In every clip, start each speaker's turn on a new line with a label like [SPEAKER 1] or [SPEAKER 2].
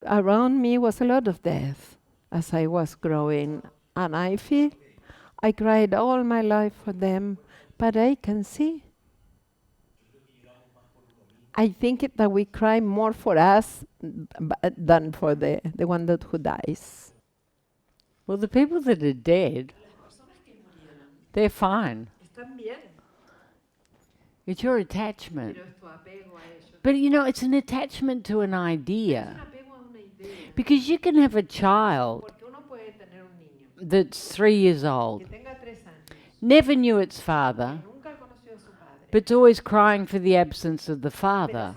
[SPEAKER 1] around me was a lot of death as I was growing, and I feel I cried all my life for them, but I can see. I think that we cry more for us than for the one that who dies.
[SPEAKER 2] Well, the people that are dead, they're fine. It's your attachment. But you know, it's an attachment to an idea. Because you can have a child that's 3 years old, never knew its father, but it's always crying for the absence of the father.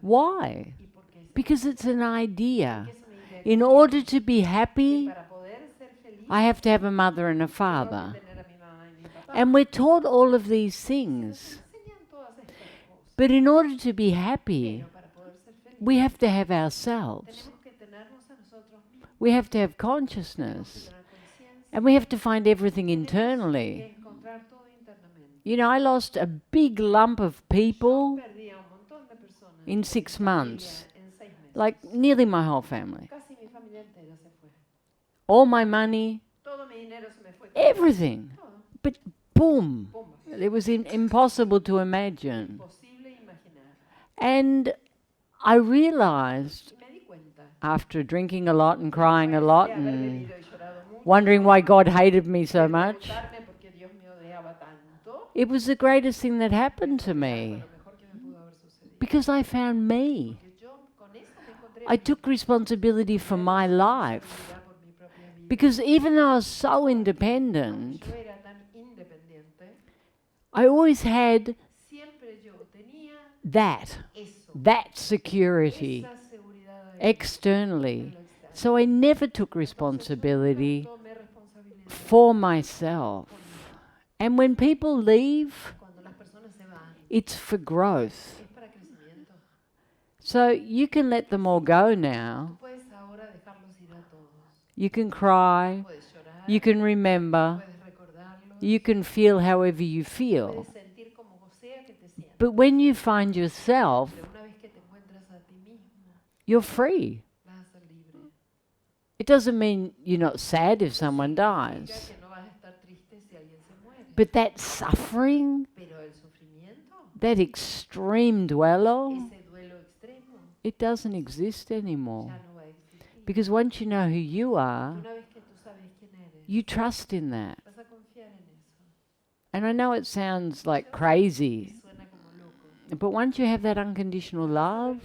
[SPEAKER 2] Why? Because it's an idea. In order to be happy, I have to have a mother and a father. And we're taught all of these things. But in order to be happy, we have to have ourselves. We have to have consciousness. And we have to find everything internally. You know, I lost a big lump of people in 6 months. Like nearly my whole family. All my money, everything. But boom, it was impossible to imagine. And I realized, after drinking a lot and crying a lot and wondering why God hated me so much, it was the greatest thing that happened to me. Because I found me. I took responsibility for my life. Because even though I was so independent, I always had that security externally. So I never took responsibility for myself. And when people leave, it's for growth. So you can let them all go now. You can cry. You can remember. You can feel however you feel. But when you find yourself, you're free. It doesn't mean you're not sad if someone dies. But that suffering, that extreme duelo, it doesn't exist anymore. Because once you know who you are, you trust in that. And I know it sounds like crazy, but once you have that unconditional love,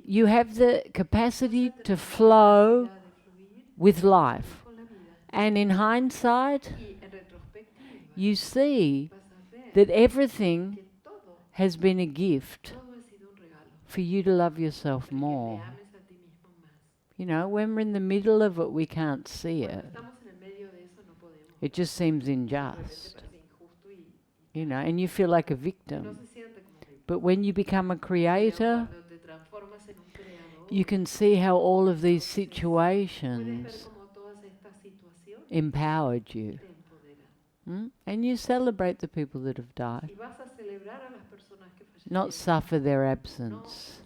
[SPEAKER 2] you have the capacity to flow with life. And in hindsight, you see that everything has been a gift for you to love yourself more. You know, when we're in the middle of it, we can't see it. It just seems unjust. You know, and you feel like a victim. But when you become a creator, you can see how all of these situations empowered you. And you celebrate the people that have died. Not suffer their absence.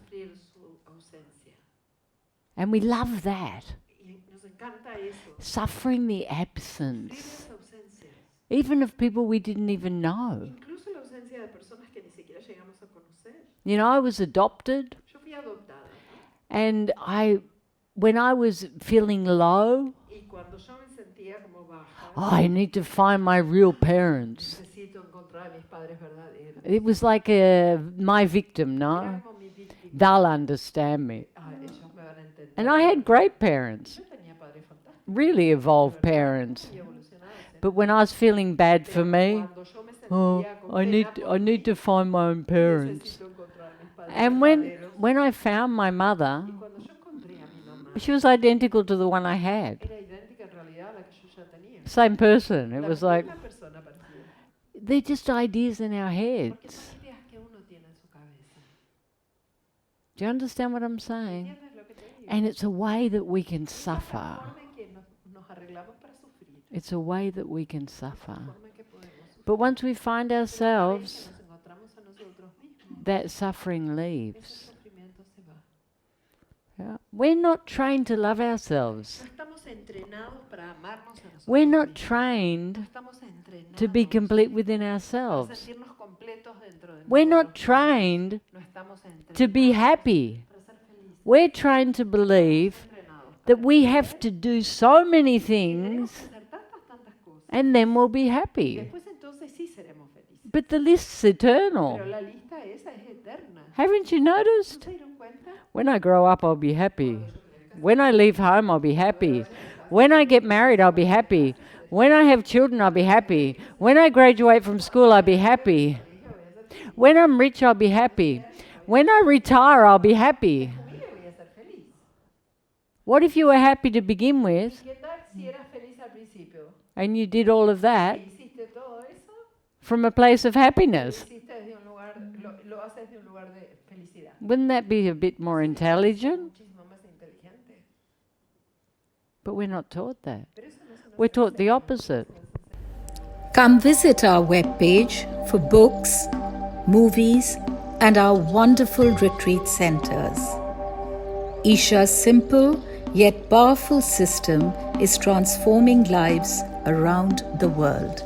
[SPEAKER 2] And we love that. Suffering the absence. Even of people we didn't even know. You know, I was adopted. And when I was feeling low, I need to find my real parents. It was like my victim, no? They'll understand me. And I had great parents. Really evolved parents. But when I was feeling bad for me, I need to find my own parents. And when I found my mother, she was identical to the one I had. Same person. It was like, they're just ideas in our heads. Do you understand what I'm saying? And it's a way that we can suffer. It's a way that we can suffer. But once we find ourselves, that suffering leaves.
[SPEAKER 1] ese sufrimiento se va.
[SPEAKER 2] Yeah. We're not trained to love ourselves.
[SPEAKER 1] No estamos entrenados para amarnos a nosotros
[SPEAKER 2] We're not
[SPEAKER 1] mismos.
[SPEAKER 2] trained
[SPEAKER 1] No estamos
[SPEAKER 2] to be
[SPEAKER 1] entrenados
[SPEAKER 2] complete within
[SPEAKER 1] para
[SPEAKER 2] ourselves.
[SPEAKER 1] sentirnos completos dentro de
[SPEAKER 2] We're not
[SPEAKER 1] nosotros.
[SPEAKER 2] trained
[SPEAKER 1] No estamos
[SPEAKER 2] to be
[SPEAKER 1] entrenados
[SPEAKER 2] happy.
[SPEAKER 1] para ser felices.
[SPEAKER 2] We're trained to believe
[SPEAKER 1] Entrenados
[SPEAKER 2] that
[SPEAKER 1] para
[SPEAKER 2] we
[SPEAKER 1] creer
[SPEAKER 2] have to do so many
[SPEAKER 1] que tenemos
[SPEAKER 2] things
[SPEAKER 1] que hacer tantas cosas.
[SPEAKER 2] and then we'll be
[SPEAKER 1] Y
[SPEAKER 2] happy.
[SPEAKER 1] después entonces sí seremos felices.
[SPEAKER 2] But the list's eternal.
[SPEAKER 1] Pero la lista esa es eterna.
[SPEAKER 2] Haven't you
[SPEAKER 1] ¿No
[SPEAKER 2] noticed?
[SPEAKER 1] se dieron cuenta?
[SPEAKER 2] When I grow up, I'll be happy. When I leave home, I'll be happy. When I get married, I'll be happy. When I have children, I'll be happy. When I graduate from school, I'll be happy. When I'm rich, I'll be happy. When I retire, I'll be happy.
[SPEAKER 1] Mira, voy a ser feliz.
[SPEAKER 2] What if you were happy to begin with
[SPEAKER 1] ¿Qué tal si eras feliz al principio?
[SPEAKER 2] and you did all of that
[SPEAKER 1] ¿E hiciste todo eso?
[SPEAKER 2] from a place of
[SPEAKER 1] Lo
[SPEAKER 2] happiness?
[SPEAKER 1] hiciste desde un lugar, lo haces de un lugar de felicidad.
[SPEAKER 2] Wouldn't that be a bit more intelligent?
[SPEAKER 1] Muchísimo más inteligente.
[SPEAKER 2] But we're not taught that.
[SPEAKER 1] Pero eso no se nos
[SPEAKER 2] We're taught the opposite.
[SPEAKER 3] Come visit our webpage for books, movies, and our wonderful retreat centers. Isha's simple yet powerful system is transforming lives around the world.